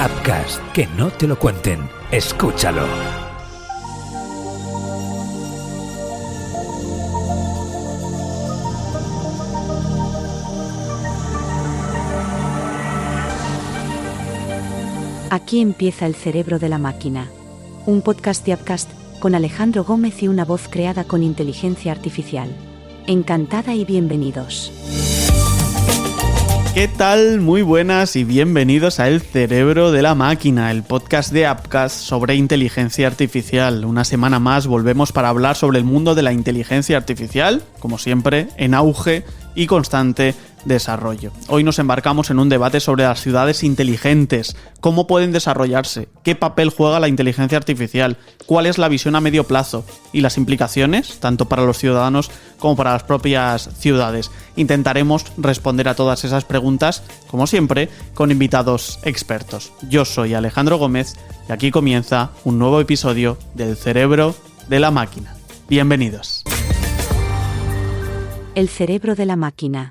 Appcast, que no te lo cuenten. Escúchalo. Aquí empieza El cerebro de la máquina. Un podcast de Appcast con Alejandro Gómez y una voz creada con inteligencia artificial. Encantada y bienvenidos. ¿Qué tal? Muy buenas y bienvenidos a El cerebro de la máquina, el podcast de Appcast sobre inteligencia artificial. Una semana más volvemos para hablar sobre el mundo de la inteligencia artificial, como siempre, en auge y constante desarrollo. Hoy nos embarcamos en un debate sobre las ciudades inteligentes, cómo pueden desarrollarse, qué papel juega la inteligencia artificial, cuál es la visión a medio plazo y las implicaciones, tanto para los ciudadanos como para las propias ciudades. Intentaremos responder a todas esas preguntas, como siempre, con invitados expertos. Yo soy Alejandro Gómez y aquí comienza un nuevo episodio del cerebro de la máquina. Bienvenidos. El cerebro de la máquina.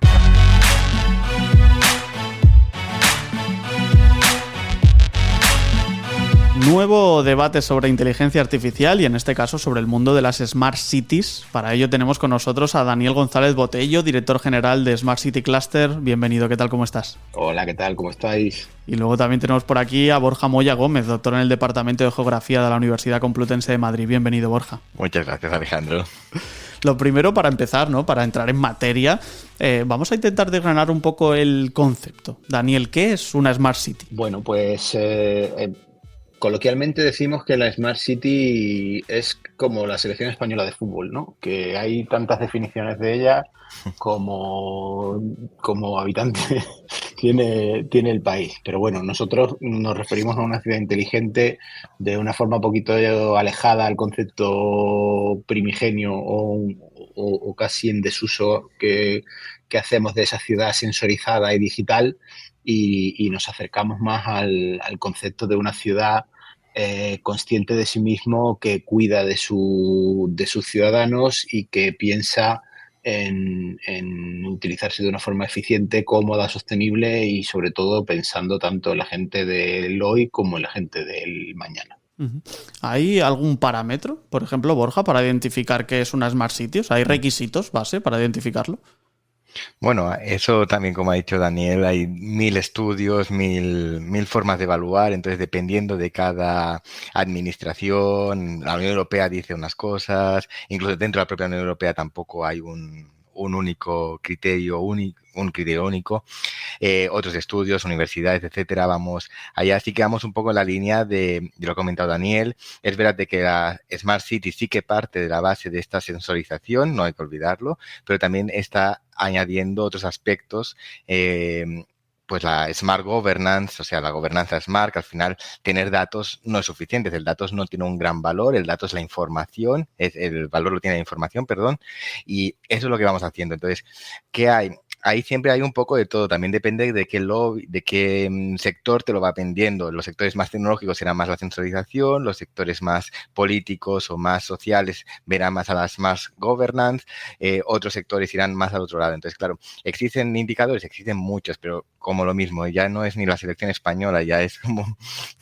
Nuevo debate sobre inteligencia artificial y en este caso sobre el mundo de las Smart Cities. Para ello tenemos con nosotros a Daniel González Botello, director general de Smart City Cluster. Bienvenido, ¿qué tal? ¿Cómo estás? Hola, ¿qué tal? ¿Cómo estáis? Y luego también tenemos por aquí a Borja Moya Gómez, doctor en el Departamento de Geografía de la Universidad Complutense de Madrid. Bienvenido, Borja. Muchas gracias, Alejandro. Lo primero, para empezar, ¿no? Para entrar en materia, vamos a intentar desgranar un poco el concepto. Daniel, ¿qué es una Smart City? Bueno, pues coloquialmente decimos que la Smart City es como la selección española de fútbol, ¿no? Que hay tantas definiciones de ella como habitante tiene el país. Pero bueno, nosotros nos referimos a una ciudad inteligente de una forma un poquito alejada al concepto primigenio o casi en desuso que hacemos de esa ciudad sensorizada y digital y nos acercamos más al concepto de una ciudad consciente de sí mismo, que cuida de sus ciudadanos y que piensa en utilizarse de una forma eficiente, cómoda, sostenible y sobre todo pensando tanto en la gente del hoy como en la gente del mañana. ¿Hay algún parámetro, por ejemplo, Borja, para identificar qué es una Smart City? O sea, ¿hay requisitos base para identificarlo? Bueno, eso también, como ha dicho Daniel, hay 1000 estudios, 1000 formas de evaluar, entonces dependiendo de cada administración, la Unión Europea dice unas cosas, incluso dentro de la propia Unión Europea tampoco hay un único criterio, un criterio único. Otros estudios, universidades, etcétera, vamos allá. Sí que vamos un poco en la línea de lo que ha comentado Daniel. Es verdad de que la Smart City sí que parte de la base de esta sensorización, no hay que olvidarlo, pero también está añadiendo otros aspectos, pues la Smart Governance, o sea, la gobernanza Smart, que al final tener datos no es suficiente, el datos no tiene un gran valor, el dato es la información, el valor lo tiene la información, perdón, y eso es lo que vamos haciendo. Entonces, ¿qué hay? Ahí siempre hay un poco de todo, también depende de qué lobby, de qué sector te lo va vendiendo. Los sectores más tecnológicos serán más la sensorización, los sectores más políticos o más sociales verán más a la Smart Governance, otros sectores irán más al otro lado. Entonces, claro, existen indicadores, existen muchos, pero como lo mismo, ya no es ni la selección española, ya es como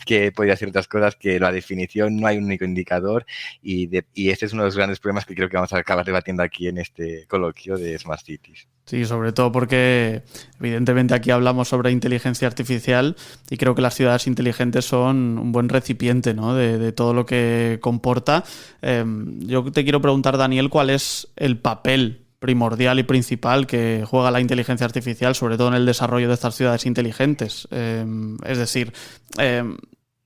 que podría ser otras cosas, que la definición no hay un único indicador y este es uno de los grandes problemas que creo que vamos a acabar debatiendo aquí en este coloquio de Smart Cities. Sí, sobre todo porque evidentemente aquí hablamos sobre inteligencia artificial y creo que las ciudades inteligentes son un buen recipiente, ¿no? de todo lo que comporta. Yo te quiero preguntar, Daniel, ¿cuál es el papel primordial y principal que juega la inteligencia artificial, sobre todo en el desarrollo de estas ciudades inteligentes? Es decir,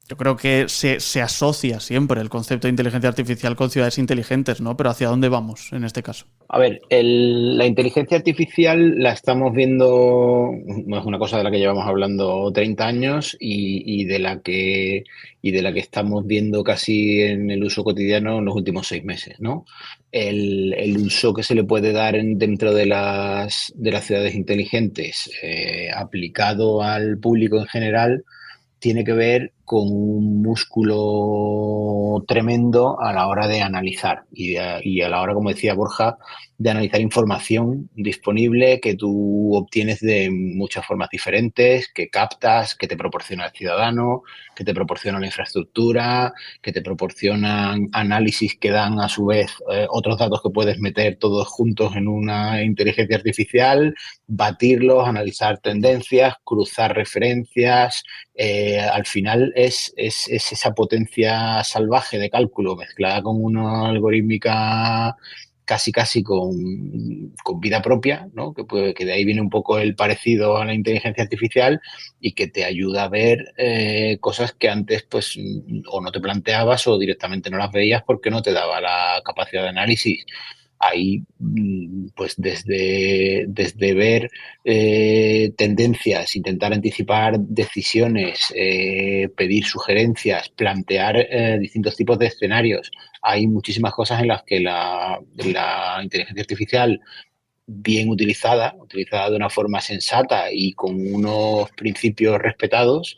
yo creo que se asocia siempre el concepto de inteligencia artificial con ciudades inteligentes, ¿no? Pero ¿hacia dónde vamos en este caso? A ver, la inteligencia artificial la estamos viendo, no es una cosa de la que llevamos hablando 30 años y de la que estamos viendo casi en el uso cotidiano en los últimos 6 meses, ¿no? El uso que se le puede dar dentro de las ciudades inteligentes aplicado al público en general tiene que ver con un músculo tremendo a la hora de analizar y a la hora, como decía Borja, de analizar información disponible que tú obtienes de muchas formas diferentes, que captas, que te proporciona el ciudadano, que te proporciona la infraestructura, que te proporcionan análisis que dan a su vez otros datos que puedes meter todos juntos en una inteligencia artificial, batirlos, analizar tendencias, cruzar referencias. Al final es esa potencia salvaje de cálculo mezclada con una algorítmica casi con vida propia, ¿no? Que de ahí viene un poco el parecido a la inteligencia artificial y que te ayuda a ver cosas que antes pues o no te planteabas o directamente no las veías porque no te daba la capacidad de análisis. Ahí, pues desde ver tendencias, intentar anticipar decisiones, pedir sugerencias, plantear distintos tipos de escenarios. Hay muchísimas cosas en las que la inteligencia artificial, bien utilizada de una forma sensata y con unos principios respetados,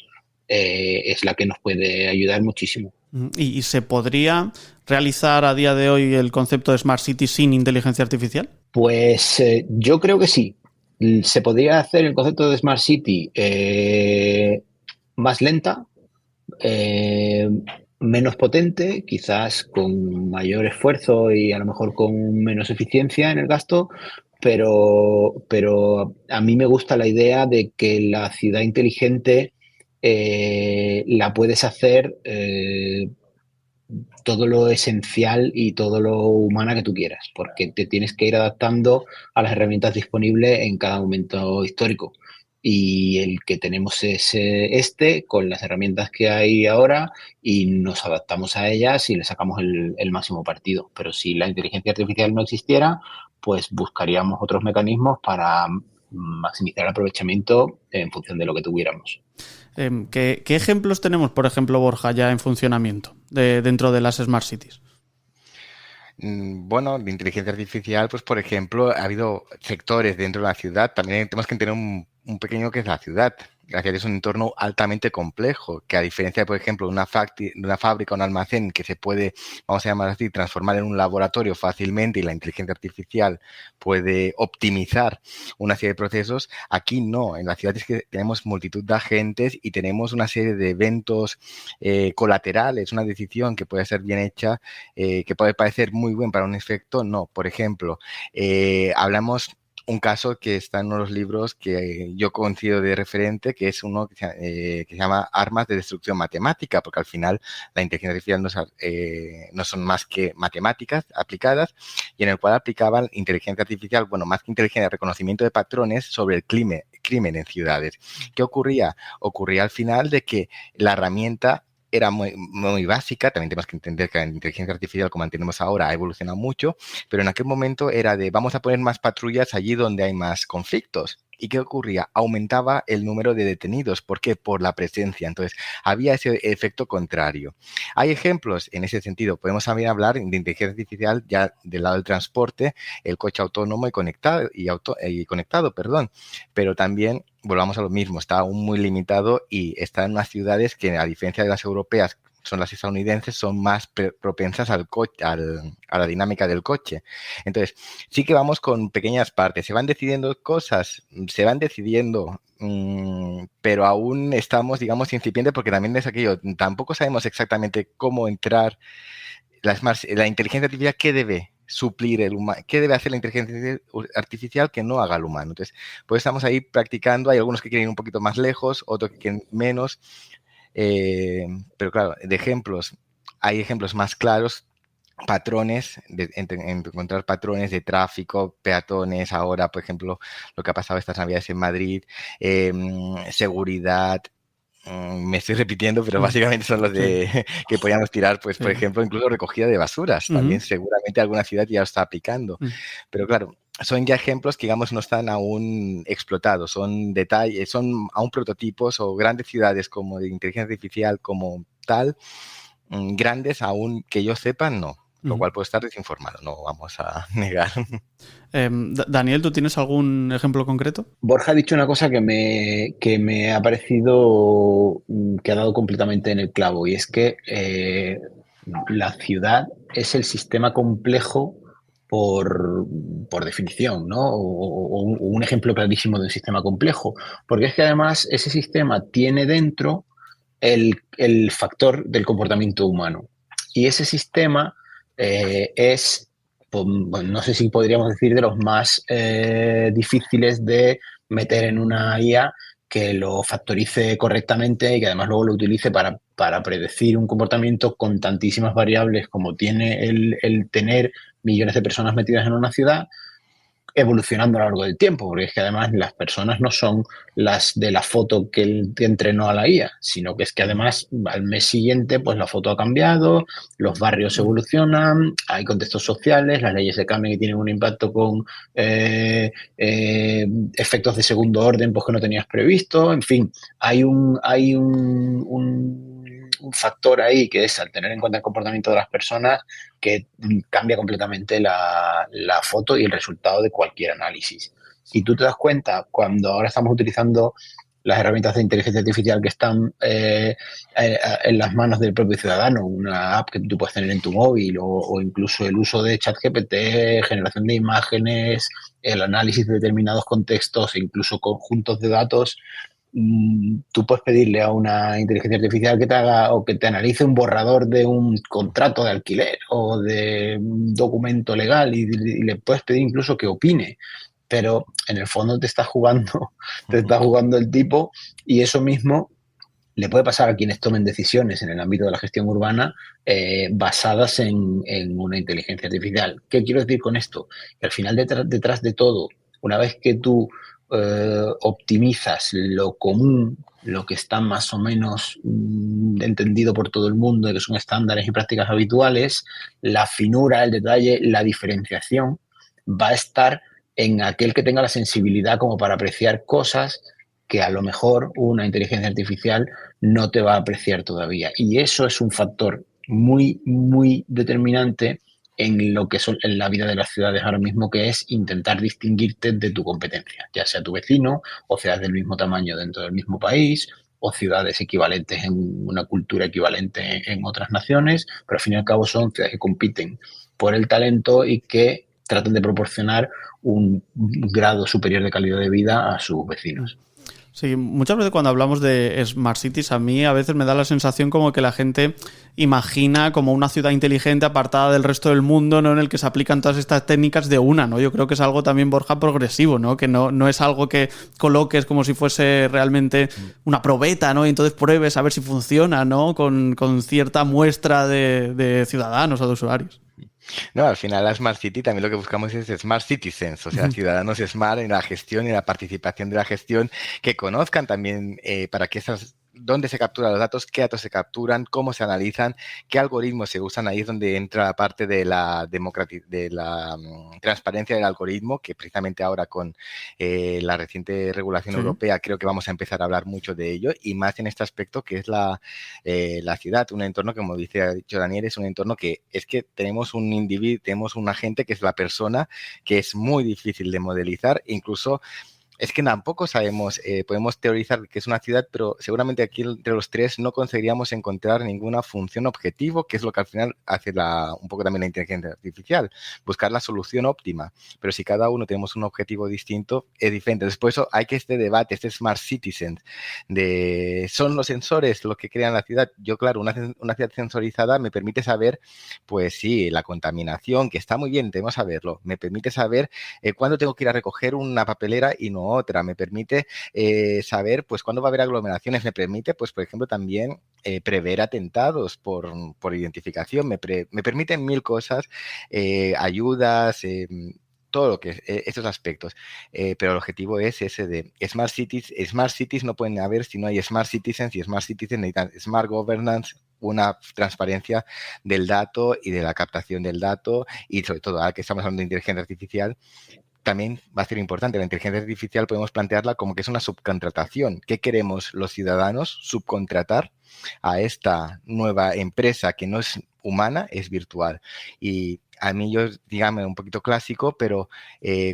es la que nos puede ayudar muchísimo. ¿Y se podría realizar a día de hoy el concepto de Smart City sin inteligencia artificial? Pues yo creo que sí. Se podría hacer el concepto de Smart City más lenta, menos potente, quizás con mayor esfuerzo y a lo mejor con menos eficiencia en el gasto, pero a mí me gusta la idea de que la ciudad inteligente la puedes hacer todo lo esencial y todo lo humana que tú quieras, porque te tienes que ir adaptando a las herramientas disponibles en cada momento histórico. Y el que tenemos es con las herramientas que hay ahora y nos adaptamos a ellas y le sacamos el máximo partido. Pero si la inteligencia artificial no existiera, pues buscaríamos otros mecanismos para maximizar el aprovechamiento en función de lo que tuviéramos. ¿Qué ejemplos tenemos, por ejemplo, Borja, ya en funcionamiento dentro de las Smart Cities? Bueno, de inteligencia artificial, pues por ejemplo, ha habido sectores dentro de la ciudad. También tenemos que tener un pequeño que es la ciudad. La ciudad es un entorno altamente complejo, que a diferencia, por ejemplo, de una fábrica o un almacén que se puede, vamos a llamar así, transformar en un laboratorio fácilmente y la inteligencia artificial puede optimizar una serie de procesos, aquí no. En la ciudad es que tenemos multitud de agentes y tenemos una serie de eventos colaterales, una decisión que puede ser bien hecha, que puede parecer muy buen para un efecto, no. Por ejemplo, hablamos un caso que está en uno de los libros que yo considero de referente, que es uno que se llama Armas de Destrucción Matemática, porque al final la inteligencia artificial no son más que matemáticas aplicadas, y en el cual aplicaban inteligencia artificial, bueno, más que inteligencia, reconocimiento de patrones sobre el crimen en ciudades. ¿Qué ocurría? Ocurría al final de que la herramienta era muy básica. También tenemos que entender que la inteligencia artificial, como la tenemos ahora, ha evolucionado mucho, pero en aquel momento era de vamos a poner más patrullas allí donde hay más conflictos. ¿Y qué ocurría? Aumentaba el número de detenidos. ¿Por qué? Por la presencia. Entonces, había ese efecto contrario. Hay ejemplos en ese sentido. Podemos también hablar de inteligencia artificial ya del lado del transporte, el coche autónomo y conectado, pero también volvamos a lo mismo, está aún muy limitado y está en unas ciudades que, a diferencia de las europeas, son las estadounidenses, son más propensas a la dinámica del coche. Entonces, sí que vamos con pequeñas partes. Se van decidiendo cosas, pero aún estamos, digamos, incipientes porque también es aquello, tampoco sabemos exactamente cómo entrar la inteligencia artificial, ¿qué debe suplir el humano? ¿Qué debe hacer la inteligencia artificial que no haga el humano? Entonces, pues estamos ahí practicando. Hay algunos que quieren ir un poquito más lejos, otros que quieren menos. Pero claro, hay ejemplos más claros, patrones, encontrar patrones de tráfico, peatones, ahora, por ejemplo, lo que ha pasado estas Navidades en Madrid, seguridad. Me estoy repitiendo, pero básicamente son los que podíamos tirar, pues, por ejemplo, incluso recogida de basuras. También seguramente alguna ciudad ya lo está aplicando. Pero claro, son ya ejemplos que, digamos, no están aún explotados, son detalles, son aún prototipos o grandes ciudades como de inteligencia artificial como tal, grandes aún que yo sepa, no. lo cual puede estar desinformado, no vamos a negar. Daniel, ¿tú tienes algún ejemplo concreto? Borja ha dicho una cosa que me ha parecido que ha dado completamente en el clavo, y es que la ciudad es el sistema complejo por definición, ¿no? O un ejemplo clarísimo de un sistema complejo, porque es que además ese sistema tiene dentro el factor del comportamiento humano, y ese sistema es, pues, bueno, no sé si podríamos decir, de los más difíciles de meter en una IA que lo factorice correctamente y que además luego lo utilice para predecir un comportamiento con tantísimas variables como tiene el tener millones de personas metidas en una ciudad, evolucionando a lo largo del tiempo, porque es que además las personas no son las de la foto que él entrenó a la IA, sino que es que además al mes siguiente pues la foto ha cambiado, los barrios evolucionan, hay contextos sociales, las leyes se cambian y tienen un impacto con efectos de segundo orden pues que no tenías previsto, en fin, hay un factor ahí que es, al tener en cuenta el comportamiento de las personas, que cambia completamente la foto y el resultado de cualquier análisis. Si tú te das cuenta, cuando ahora estamos utilizando las herramientas de inteligencia artificial que están en las manos del propio ciudadano, una app que tú puedes tener en tu móvil, o incluso el uso de ChatGPT, generación de imágenes, el análisis de determinados contextos e incluso conjuntos de datos, tú puedes pedirle a una inteligencia artificial que te haga o que te analice un borrador de un contrato de alquiler o de un documento legal, y le puedes pedir incluso que opine, pero en el fondo te está jugando el tipo, y eso mismo le puede pasar a quienes tomen decisiones en el ámbito de la gestión urbana basadas en una inteligencia artificial. ¿Qué quiero decir con esto? Que al final detrás de todo, una vez que tú optimizas lo común, lo que está más o menos entendido por todo el mundo, que son estándares y prácticas habituales, la finura, el detalle, la diferenciación va a estar en aquel que tenga la sensibilidad como para apreciar cosas que a lo mejor una inteligencia artificial no te va a apreciar todavía. Y eso es un factor muy, muy determinante en lo que son en la vida de las ciudades ahora mismo, que es intentar distinguirte de tu competencia, ya sea tu vecino, o ciudades del mismo tamaño dentro del mismo país, o ciudades equivalentes en una cultura equivalente en otras naciones, pero al fin y al cabo son ciudades que compiten por el talento y que tratan de proporcionar un grado superior de calidad de vida a sus vecinos. Sí, muchas veces cuando hablamos de Smart Cities, a mí a veces me da la sensación como que la gente imagina como una ciudad inteligente apartada del resto del mundo, ¿no? En el que se aplican todas estas técnicas de una, ¿no? Yo creo que es algo también, Borja, progresivo, ¿no? Que no es algo que coloques como si fuese realmente una probeta, ¿no? Y entonces pruebes a ver si funciona, ¿no? Con cierta muestra de ciudadanos o de usuarios. No, al final la Smart City también lo que buscamos es Smart Citizens, o sea, ciudadanos smart en la gestión y en la participación de la gestión, que conozcan también para qué esas dónde se capturan los datos, qué datos se capturan, cómo se analizan, qué algoritmos se usan. Ahí es donde entra la parte de la transparencia del algoritmo, que precisamente ahora con la reciente regulación europea creo que vamos a empezar a hablar mucho de ello, y más en este aspecto que es la ciudad, un entorno que, como ha dicho Daniel, es un entorno que es que tenemos un individuo, tenemos un agente que es la persona, que es muy difícil de modelizar, incluso es que tampoco sabemos, podemos teorizar que es una ciudad, pero seguramente aquí entre los tres no conseguiríamos encontrar ninguna función objetivo, que es lo que al final hace un poco también la inteligencia artificial, buscar la solución óptima. Pero si cada uno tenemos un objetivo distinto, es diferente. Después hay que este debate, este Smart Citizen, ¿son los sensores los que crean la ciudad? Yo, claro, una ciudad sensorizada me permite saber, pues sí, la contaminación, que está muy bien, debemos saberlo. Me permite saber cuándo tengo que ir a recoger una papelera y no otra, me permite saber pues cuándo va a haber aglomeraciones, me permite pues por ejemplo también prever atentados por identificación, me permiten mil cosas, ayudas, todo lo que estos aspectos, pero el objetivo es ese de Smart Cities no pueden haber si no hay Smart Citizens, y Smart Citizens necesitan Smart Governance, una transparencia del dato y de la captación del dato, y sobre todo ahora que estamos hablando de inteligencia artificial, también va a ser importante. La inteligencia artificial podemos plantearla como que es una subcontratación. ¿Qué queremos los ciudadanos? Subcontratar a esta nueva empresa que no es humana es virtual. Y a mí, yo, dígame, un poquito clásico, pero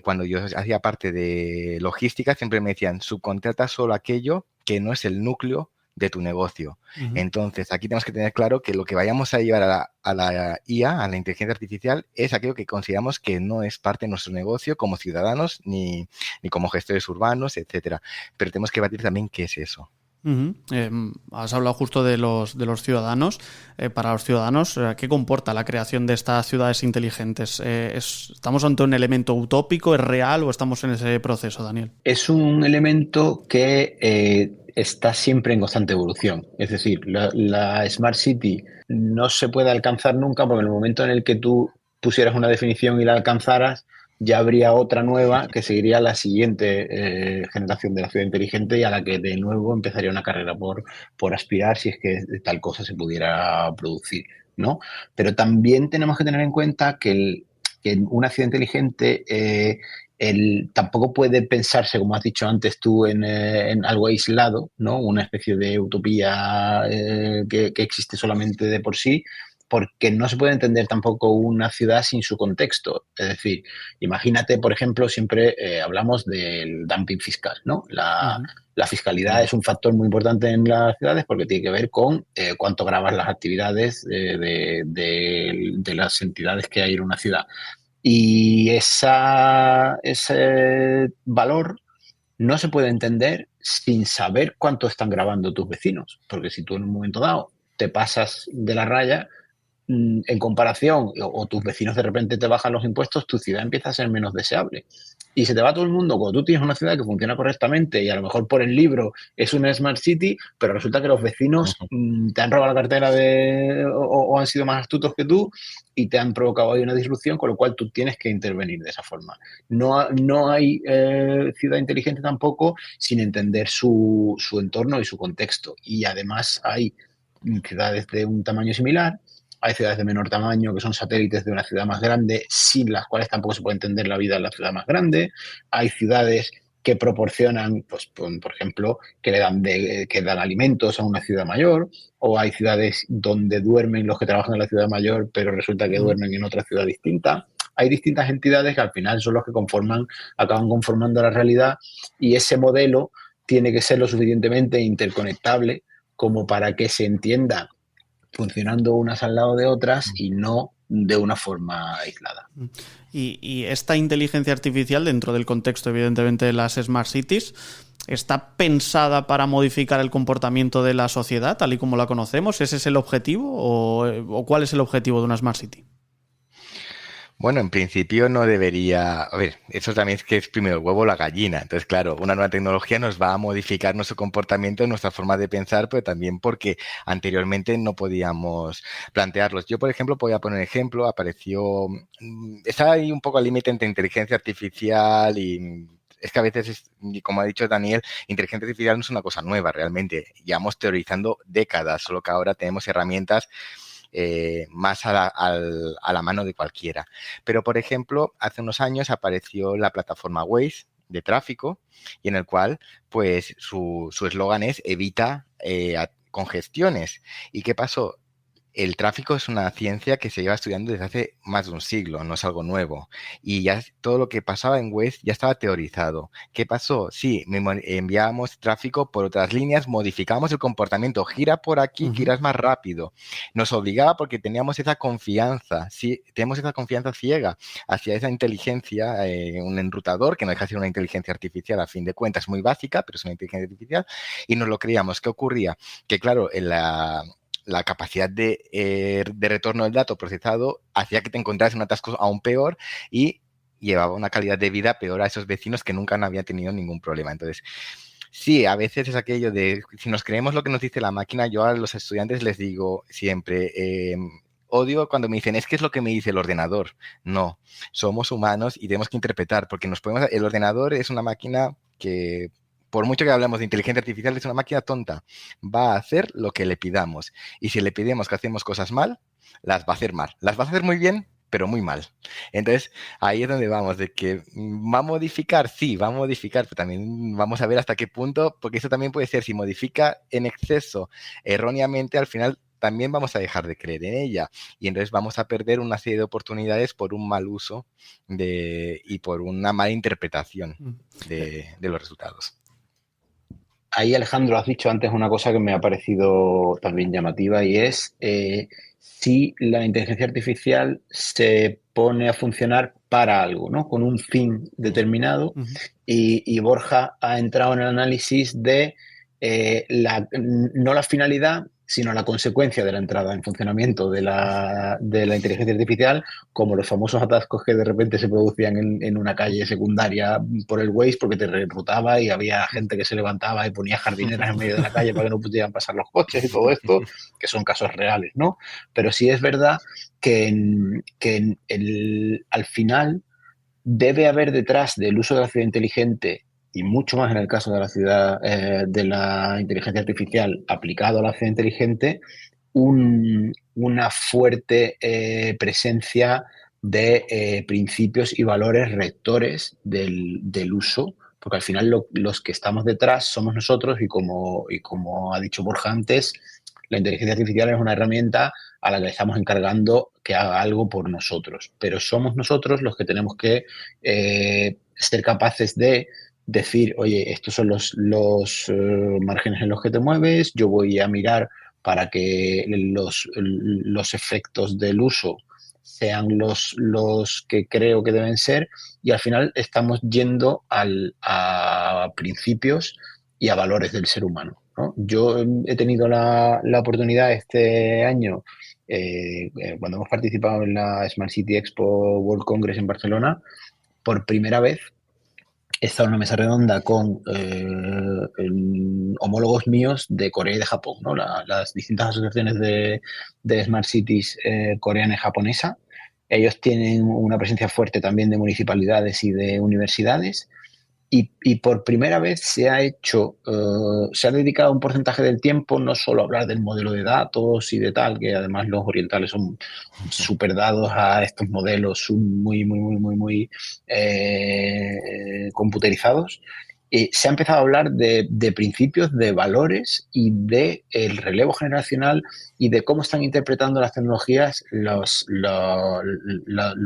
cuando yo hacía parte de logística, siempre me decían, subcontrata solo aquello que no es el núcleo de tu negocio. Entonces, aquí tenemos que tener claro que lo que vayamos a llevar a la IA, a la inteligencia artificial, es aquello que consideramos que no es parte de nuestro negocio como ciudadanos ni como gestores urbanos, etcétera. Pero tenemos que batir también qué es eso. Has hablado justo de los ciudadanos. Para los ciudadanos, ¿qué comporta la creación de estas ciudades inteligentes? ¿Estamos ante un elemento utópico, es real o estamos en ese proceso, Daniel? Es un elemento que está siempre en constante evolución. Es decir, la Smart City no se puede alcanzar nunca porque en el momento en el que tú pusieras una definición y la alcanzaras, ya habría otra nueva que seguiría la siguiente generación de la ciudad inteligente y a la que de nuevo empezaría una carrera por aspirar si es que tal cosa se pudiera producir, ¿no? Pero también tenemos que tener en cuenta que una ciudad inteligente tampoco puede pensarse, como has dicho antes tú, en algo aislado, ¿no? Una especie de utopía que existe solamente de por sí, porque no se puede entender tampoco una ciudad sin su contexto. Es decir, imagínate, por ejemplo, siempre hablamos del dumping fiscal, ¿no? La fiscalidad es un factor muy importante en las ciudades porque tiene que ver con cuánto graban las actividades de las entidades que hay en una ciudad. Y ese valor no se puede entender sin saber cuánto están grabando tus vecinos, porque si tú en un momento dado te pasas de la raya, en comparación, o tus vecinos de repente te bajan los impuestos, tu ciudad empieza a ser menos deseable. Y se te va todo el mundo cuando tú tienes una ciudad que funciona correctamente y a lo mejor por el libro es una Smart City, pero resulta que los vecinos te han robado la cartera o han sido más astutos que tú y te han provocado ahí una disrupción, con lo cual tú tienes que intervenir de esa forma. No hay ciudad inteligente tampoco sin entender su entorno y su contexto. Y además hay ciudades de un tamaño similar. Hay ciudades de menor tamaño que son satélites de una ciudad más grande, sin las cuales tampoco se puede entender la vida en la ciudad más grande. Hay ciudades que proporcionan, pues, por ejemplo, que dan alimentos a una ciudad mayor, o hay ciudades donde duermen los que trabajan en la ciudad mayor, pero resulta que duermen en otra ciudad distinta. Hay distintas entidades que al final son los que acaban conformando la realidad, y ese modelo tiene que ser lo suficientemente interconectable como para que se entienda funcionando unas al lado de otras y no de una forma aislada. Y esta inteligencia artificial, dentro del contexto, evidentemente, de las Smart Cities, ¿está pensada para modificar el comportamiento de la sociedad, tal y como la conocemos? ¿Ese es el objetivo? ¿O cuál es el objetivo de una Smart City? Bueno, en principio no debería... A ver, eso también es que es primero el huevo o la gallina. Entonces, claro, una nueva tecnología nos va a modificar nuestro comportamiento, nuestra forma de pensar, pero también porque anteriormente no podíamos plantearlos. Yo, por ejemplo, voy a poner un ejemplo. Apareció... Está ahí un poco al límite entre inteligencia artificial y... Es que a veces, como ha dicho Daniel, inteligencia artificial no es una cosa nueva realmente. Llevamos teorizando décadas, solo que ahora tenemos herramientas más a la mano de cualquiera. Pero, por ejemplo, hace unos años apareció la plataforma Waze de tráfico y en el cual, pues, su eslogan es evita congestiones. ¿Y qué pasó? El tráfico es una ciencia que se lleva estudiando desde hace más de un siglo, no es algo nuevo. Y ya todo lo que pasaba en Waze ya estaba teorizado. ¿Qué pasó? Sí, enviábamos tráfico por otras líneas, modificábamos el comportamiento, gira por aquí, giras más rápido. Nos obligaba porque teníamos esa confianza, sí, tenemos esa confianza ciega hacia esa inteligencia, un enrutador que no deja de ser una inteligencia artificial a fin de cuentas, muy básica, pero es una inteligencia artificial, y nos lo creíamos. ¿Qué ocurría? Que claro, en la capacidad de retorno del dato procesado hacía que te encontraras en un atasco aún peor y llevaba una calidad de vida peor a esos vecinos que nunca habían tenido ningún problema. Entonces, sí, a veces es aquello de, si nos creemos lo que nos dice la máquina, yo a los estudiantes les digo siempre, odio cuando me dicen, es que es lo que me dice el ordenador. No, somos humanos y tenemos que interpretar, porque el ordenador es una máquina que... Por mucho que hablemos de inteligencia artificial, es una máquina tonta. Va a hacer lo que le pidamos. Y si le pedimos que hacemos cosas mal, las va a hacer mal. Las va a hacer muy bien, pero muy mal. Entonces, ahí es donde vamos, de que va a modificar, sí, va a modificar, pero también vamos a ver hasta qué punto, porque eso también puede ser, si modifica en exceso, erróneamente, al final también vamos a dejar de creer en ella y entonces vamos a perder una serie de oportunidades por un mal uso y por una mala interpretación de los resultados. Ahí, Alejandro, has dicho antes una cosa que me ha parecido también llamativa y es si la inteligencia artificial se pone a funcionar para algo, ¿no? Con un fin determinado. Y Borja ha entrado en el análisis de no la finalidad, sino la consecuencia de la entrada en funcionamiento de la inteligencia artificial, como los famosos atascos que de repente se producían en una calle secundaria por el Waze porque te rerouteaba y había gente que se levantaba y ponía jardineras en medio de la calle para que no pudieran pasar los coches y todo esto, que son casos reales, ¿no? Pero sí es verdad que al final debe haber detrás del uso de la ciudad inteligente, y mucho más en el caso de la ciudad de la inteligencia artificial aplicado a la ciudad inteligente, una fuerte presencia de principios y valores rectores del uso, porque al final los que estamos detrás somos nosotros y como ha dicho Borja antes, la inteligencia artificial es una herramienta a la que le estamos encargando que haga algo por nosotros, pero somos nosotros los que tenemos que ser capaces de decir, oye, estos son los márgenes en los que te mueves, yo voy a mirar para que los efectos del uso sean los que creo que deben ser, y al final estamos yendo a principios y a valores del ser humano, ¿no? Yo he tenido la oportunidad este año, cuando hemos participado en la Smart City Expo World Congress en Barcelona, por primera vez he estado en una mesa redonda con homólogos míos de Corea y de Japón, ¿no? Las distintas asociaciones de Smart Cities coreana y japonesa. Ellos tienen una presencia fuerte también de municipalidades y de universidades. Y por primera vez se ha dedicado un porcentaje del tiempo no solo a hablar del modelo de datos y de tal, que además los orientales son súper dados a estos modelos, son muy computerizados. Se ha empezado a hablar de principios, de valores y de el relevo generacional y de cómo están interpretando las tecnologías los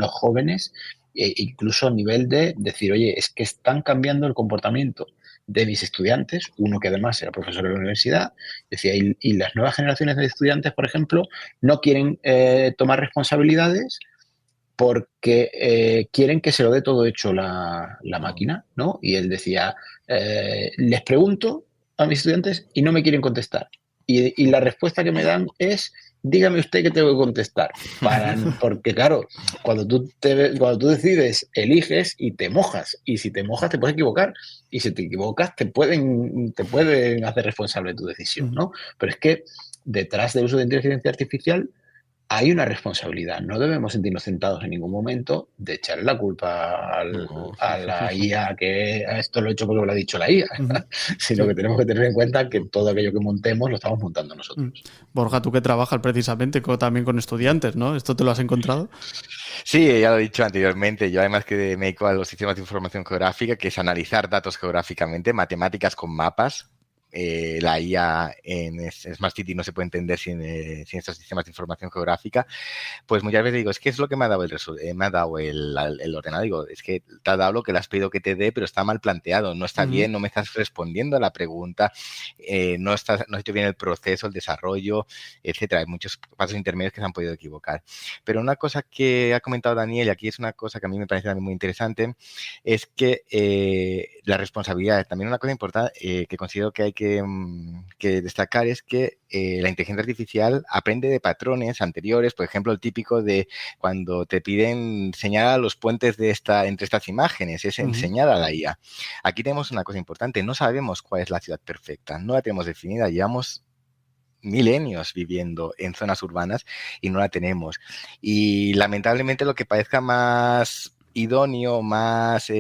jóvenes, incluso a nivel de decir, oye, es que están cambiando el comportamiento de mis estudiantes, uno que además era profesor de la universidad, decía, y las nuevas generaciones de estudiantes, por ejemplo, no quieren tomar responsabilidades porque quieren que se lo dé todo hecho la máquina, ¿no? Y él decía, les pregunto a mis estudiantes y no me quieren contestar. Y la respuesta que me dan es, dígame usted qué tengo que contestar. Porque claro, cuando tú decides, eliges y te mojas. Y si te mojas te puedes equivocar. Y si te equivocas te pueden hacer responsable de tu decisión, ¿no? Pero es que detrás del uso de inteligencia artificial hay una responsabilidad. No debemos sentirnos sentados en ningún momento de echarle la culpa a la IA, que esto lo he hecho porque me lo ha dicho la IA, sino que tenemos que tener en cuenta que todo aquello que montemos lo estamos montando nosotros. Borja, tú que trabajas precisamente también con estudiantes, ¿no? ¿Esto te lo has encontrado? Sí, ya lo he dicho anteriormente. Yo además que me dedico a los sistemas de información geográfica, que es analizar datos geográficamente, matemáticas con mapas. La IA en Smart City no se puede entender sin estos sistemas de información geográfica, pues muchas veces digo, es que es lo que me ha dado el ordenador. Digo, es que te ha dado lo que le has pedido que te dé, pero está mal planteado, no está bien, no me estás respondiendo a la pregunta, no has hecho bien el proceso, el desarrollo, etcétera. Hay muchos pasos intermedios que se han podido equivocar. Pero una cosa que ha comentado Daniel, y aquí es una cosa que a mí me parece también muy interesante, es que la responsabilidad, también una cosa importante que considero que hay que destacar es que la inteligencia artificial aprende de patrones anteriores, por ejemplo, el típico de cuando te piden señalar los puentes entre estas imágenes, es enseñar a la IA. Aquí tenemos una cosa importante, no sabemos cuál es la ciudad perfecta, no la tenemos definida, llevamos milenios viviendo en zonas urbanas y no la tenemos. Y lamentablemente lo que parezca más idóneo, más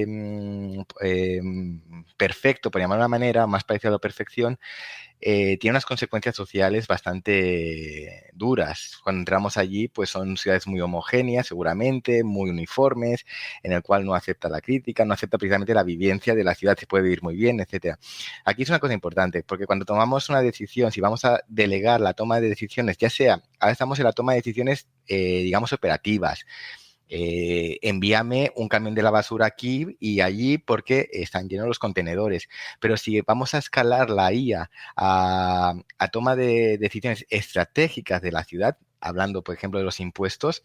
perfecto, por llamarlo de una manera, más parecido a la perfección, tiene unas consecuencias sociales bastante duras. Cuando entramos allí, pues son ciudades muy homogéneas, seguramente, muy uniformes, en el cual no acepta la crítica, no acepta precisamente la vivencia de la ciudad, se puede vivir muy bien, etcétera. Aquí es una cosa importante, porque cuando tomamos una decisión, si vamos a delegar la toma de decisiones, ya sea, ahora estamos en la toma de decisiones, digamos, operativas, envíame un camión de la basura aquí y allí porque están llenos los contenedores. Pero si vamos a escalar la IA a toma de decisiones estratégicas de la ciudad, hablando, por ejemplo, de los impuestos,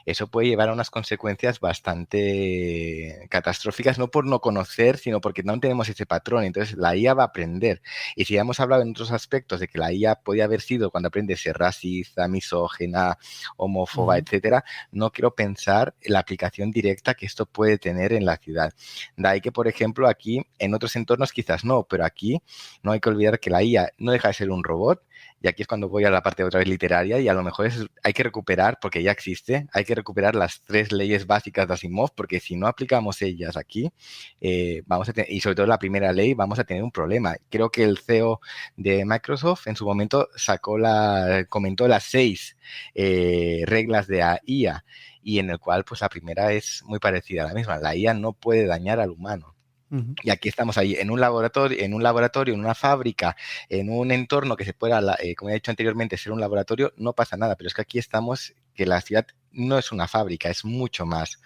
eso puede llevar a unas consecuencias bastante catastróficas, no por no conocer, sino porque no tenemos ese patrón. Entonces, la IA va a aprender. Y si ya hemos hablado en otros aspectos de que la IA podía haber sido, cuando aprende, ser racista, misógina, homófoba, etcétera, no quiero pensar en la aplicación directa que esto puede tener en la ciudad. De ahí que, por ejemplo, aquí, en otros entornos quizás no, pero aquí no hay que olvidar que la IA no deja de ser un robot. Y aquí es cuando voy a la parte otra vez literaria y a lo mejor hay que recuperar, porque ya existe, hay que recuperar las 3 leyes básicas de Asimov, porque si no aplicamos ellas aquí, vamos a tener, y sobre todo la primera ley, vamos a tener un problema. Creo que el CEO de Microsoft en su momento comentó las 6 reglas de la IA, y en el cual pues la primera es muy parecida a la misma. La IA no puede dañar al humano. Y aquí estamos ahí en un laboratorio, en una fábrica, en un entorno que se pueda, como he dicho anteriormente, ser un laboratorio, no pasa nada. Pero es que aquí estamos, que la ciudad no es una fábrica, es mucho más.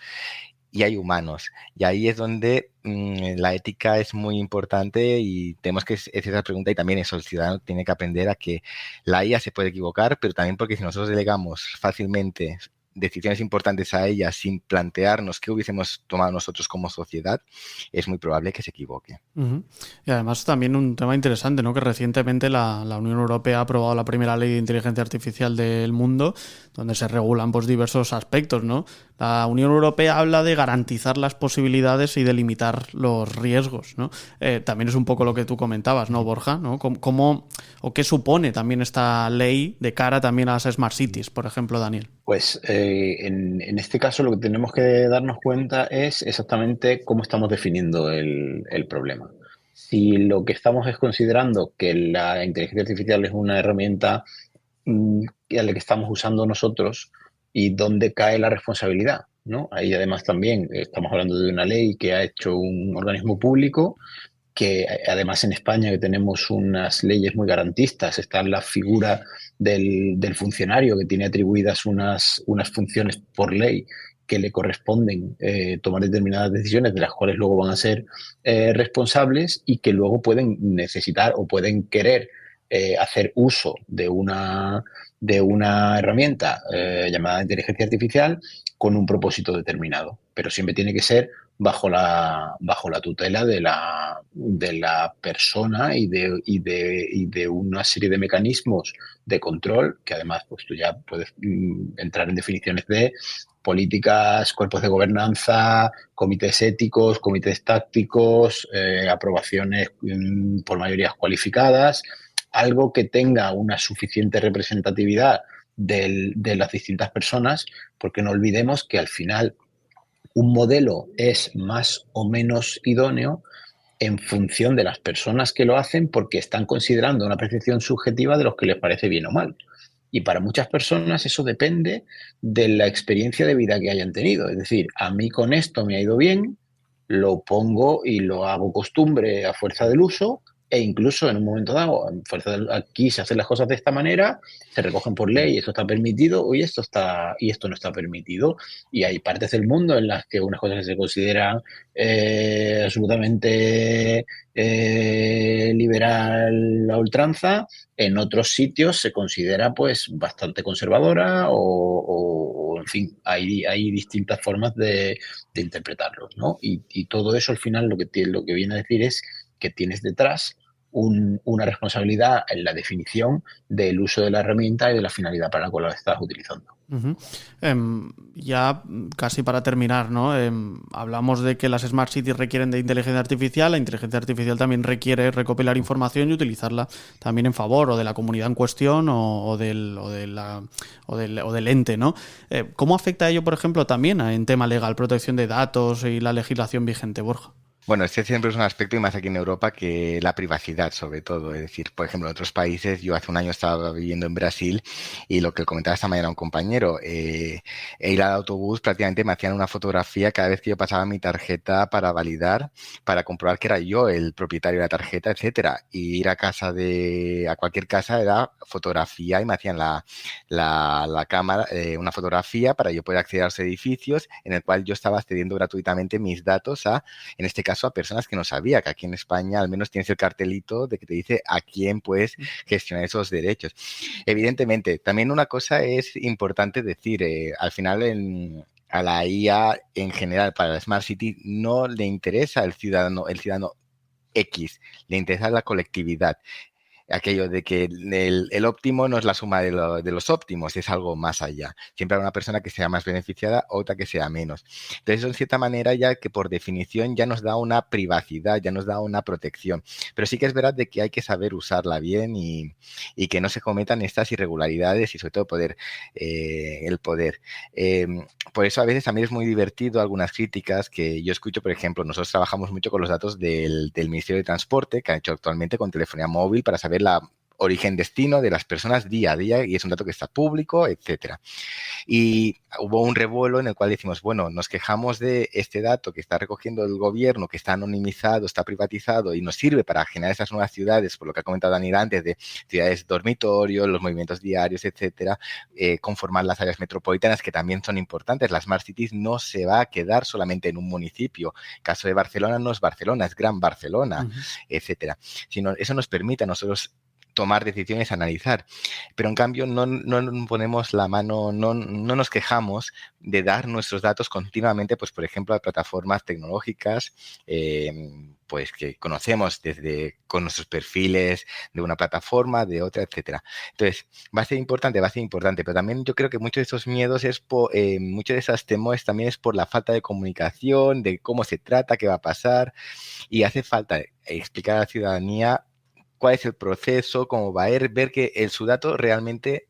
Y hay humanos. Y ahí es donde la ética es muy importante y tenemos que hacer esa pregunta, y también eso, el ciudadano tiene que aprender a que la IA se puede equivocar, pero también porque si nosotros delegamos fácilmente decisiones importantes a ella sin plantearnos qué hubiésemos tomado nosotros como sociedad, es muy probable que se equivoque. Y además también un tema interesante, ¿no? Que recientemente la Unión Europea ha aprobado la primera ley de inteligencia artificial del mundo, donde se regulan pues diversos aspectos, ¿no? La Unión Europea habla de garantizar las posibilidades y de limitar los riesgos, ¿no? También es un poco lo que tú comentabas, ¿no, Borja? ¿No? ¿Cómo o qué supone también esta ley de cara también a las Smart Cities, por ejemplo, Daniel? Pues en este caso lo que tenemos que darnos cuenta es exactamente cómo estamos definiendo el problema. Si lo que estamos es considerando que la inteligencia artificial es una herramienta a la que estamos usando nosotros, y dónde cae la responsabilidad, ¿no? Ahí además también estamos hablando de una ley que ha hecho un organismo público, que además en España, que tenemos unas leyes muy garantistas, está la figura del funcionario que tiene atribuidas unas funciones por ley que le corresponden tomar determinadas decisiones, de las cuales luego van a ser responsables, y que luego pueden necesitar o pueden querer hacer uso de una herramienta llamada inteligencia artificial con un propósito determinado, pero siempre tiene que ser bajo la tutela de la persona y de una serie de mecanismos de control, que además pues tú ya puedes entrar en definiciones de políticas, cuerpos de gobernanza, comités éticos, comités tácticos, aprobaciones por mayorías cualificadas, algo que tenga una suficiente representatividad de las distintas personas, porque no olvidemos que al final un modelo es más o menos idóneo en función de las personas que lo hacen, porque están considerando una percepción subjetiva de lo que les parece bien o mal. Y para muchas personas eso depende de la experiencia de vida que hayan tenido. Es decir, a mí con esto me ha ido bien, lo pongo y lo hago costumbre a fuerza del uso, e incluso en un momento dado, aquí se hacen las cosas de esta manera, se recogen por ley, esto está permitido, y esto no está permitido. Y hay partes del mundo en las que unas cosas se consideran absolutamente liberal a ultranza, en otros sitios se considera pues bastante conservadora, o en fin, hay distintas formas de interpretarlo, ¿no? Y todo eso al final lo que viene a decir es que tienes detrás una responsabilidad en la definición del uso de la herramienta y de la finalidad para la cual la estás utilizando. Uh-huh. Ya casi para terminar, ¿no? Hablamos de que las Smart Cities requieren de inteligencia artificial. La inteligencia artificial también requiere recopilar información y utilizarla también en favor o de la comunidad en cuestión o del ente, ¿no? ¿Cómo afecta ello, por ejemplo, también en tema legal, protección de datos y la legislación vigente, Borja? Bueno, este siempre es un aspecto, y más aquí en Europa, que la privacidad, sobre todo. Es decir, por ejemplo, en otros países, yo hace un año estaba viviendo en Brasil y lo que comentaba esta mañana un compañero, ir al autobús prácticamente me hacían una fotografía cada vez que yo pasaba mi tarjeta para validar, para comprobar que era yo el propietario de la tarjeta, etcétera. Y ir a cualquier casa era fotografía y me hacían la cámara, una fotografía para yo poder acceder a los edificios en el cual yo estaba accediendo gratuitamente mis datos en este caso, a personas que no sabía, que aquí en España al menos tienes el cartelito de que te dice a quién puedes gestionar esos derechos. Evidentemente, también una cosa es importante decir, al final a la IA en general para la Smart City no le interesa el ciudadano X, le interesa la colectividad. Aquello de que el óptimo no es la suma de los óptimos, es algo más allá. Siempre habrá una persona que sea más beneficiada, otra que sea menos. Entonces, eso en cierta manera ya que por definición ya nos da una privacidad, ya nos da una protección. Pero sí que es verdad de que hay que saber usarla bien y que no se cometan estas irregularidades y sobre todo el poder. Por eso a veces también es muy divertido algunas críticas que yo escucho, por ejemplo, nosotros trabajamos mucho con los datos del Ministerio de Transporte que han hecho actualmente con telefonía móvil para saber la origen-destino de las personas día a día y es un dato que está público, etcétera. Y hubo un revuelo en el cual decimos, bueno, nos quejamos de este dato que está recogiendo el gobierno, que está anonimizado, está privatizado y nos sirve para generar esas nuevas ciudades, por lo que ha comentado Daniel antes, de ciudades dormitorio, los movimientos diarios, etcétera, conformar las áreas metropolitanas que también son importantes. Las Smart Cities no se va a quedar solamente en un municipio. El caso de Barcelona no es Barcelona, es Gran Barcelona, etcétera. Sino eso nos permite a nosotros tomar decisiones, analizar. Pero en cambio no ponemos la mano, no nos quejamos de dar nuestros datos continuamente, pues por ejemplo, a plataformas tecnológicas, pues que conocemos con nuestros perfiles de una plataforma, de otra, etcétera. Entonces, va a ser importante, pero también yo creo que muchos de esos miedos muchos de esos temores también es por la falta de comunicación, de cómo se trata, qué va a pasar, y hace falta explicar a la ciudadanía cuál es el proceso, cómo va a ver que su dato realmente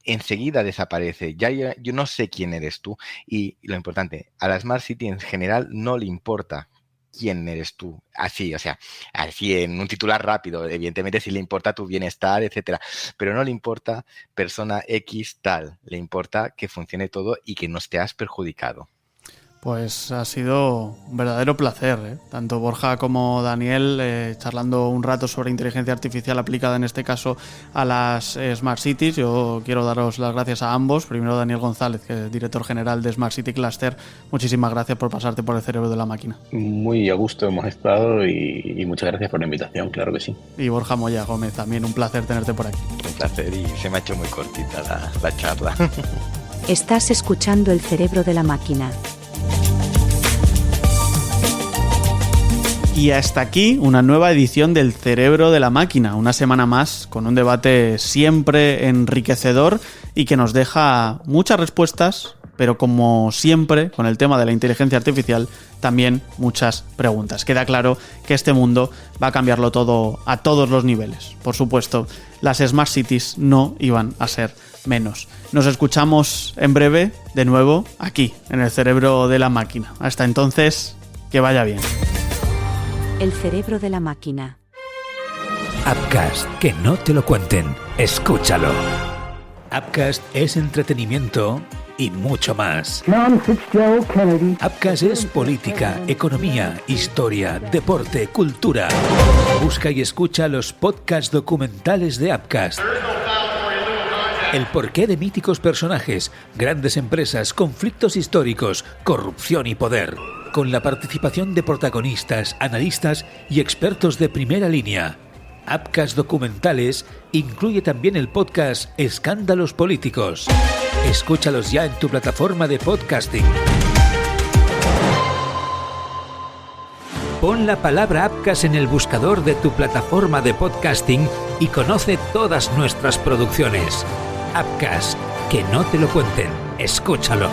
enseguida desaparece. Ya yo no sé quién eres tú. Y lo importante, a la Smart City en general no le importa quién eres tú. Así en un titular rápido. Evidentemente sí le importa tu bienestar, etcétera. Pero no le importa persona X tal. Le importa que funcione todo y que no estés perjudicado. Pues ha sido un verdadero placer, ¿eh? Tanto Borja como Daniel charlando un rato sobre inteligencia artificial aplicada en este caso a las Smart Cities. Yo quiero daros las gracias a ambos. Primero Daniel González, que es director general de Smart City Cluster. Muchísimas gracias por pasarte por el cerebro de la máquina. Muy a gusto hemos estado y muchas gracias por la invitación, claro que sí. Y Borja Moya Gómez, también un placer tenerte por aquí. Un placer y se me ha hecho muy cortita la charla. Estás escuchando El cerebro de la máquina. Y hasta aquí una nueva edición del Cerebro de la Máquina, una semana más con un debate siempre enriquecedor y que nos deja muchas respuestas, pero como siempre con el tema de la inteligencia artificial también muchas preguntas. Queda claro que este mundo va a cambiarlo todo a todos los niveles. Por supuesto, las Smart Cities no iban a ser menos. Nos escuchamos en breve de nuevo aquí en el Cerebro de la Máquina. Hasta entonces, que vaya bien. El cerebro de la máquina. Appcast, que no te lo cuenten, escúchalo. Appcast es entretenimiento y mucho más. Appcast es política, economía, historia, deporte, cultura. Busca y escucha los podcasts documentales de Appcast. El porqué de míticos personajes, grandes empresas, conflictos históricos, corrupción y poder. Con la participación de protagonistas, analistas y expertos de primera línea. Appcast Documentales incluye también el podcast Escándalos Políticos. Escúchalos ya en tu plataforma de podcasting. Pon la palabra Appcast en el buscador de tu plataforma de podcasting y conoce todas nuestras producciones. Appcast, que no te lo cuenten, escúchalo.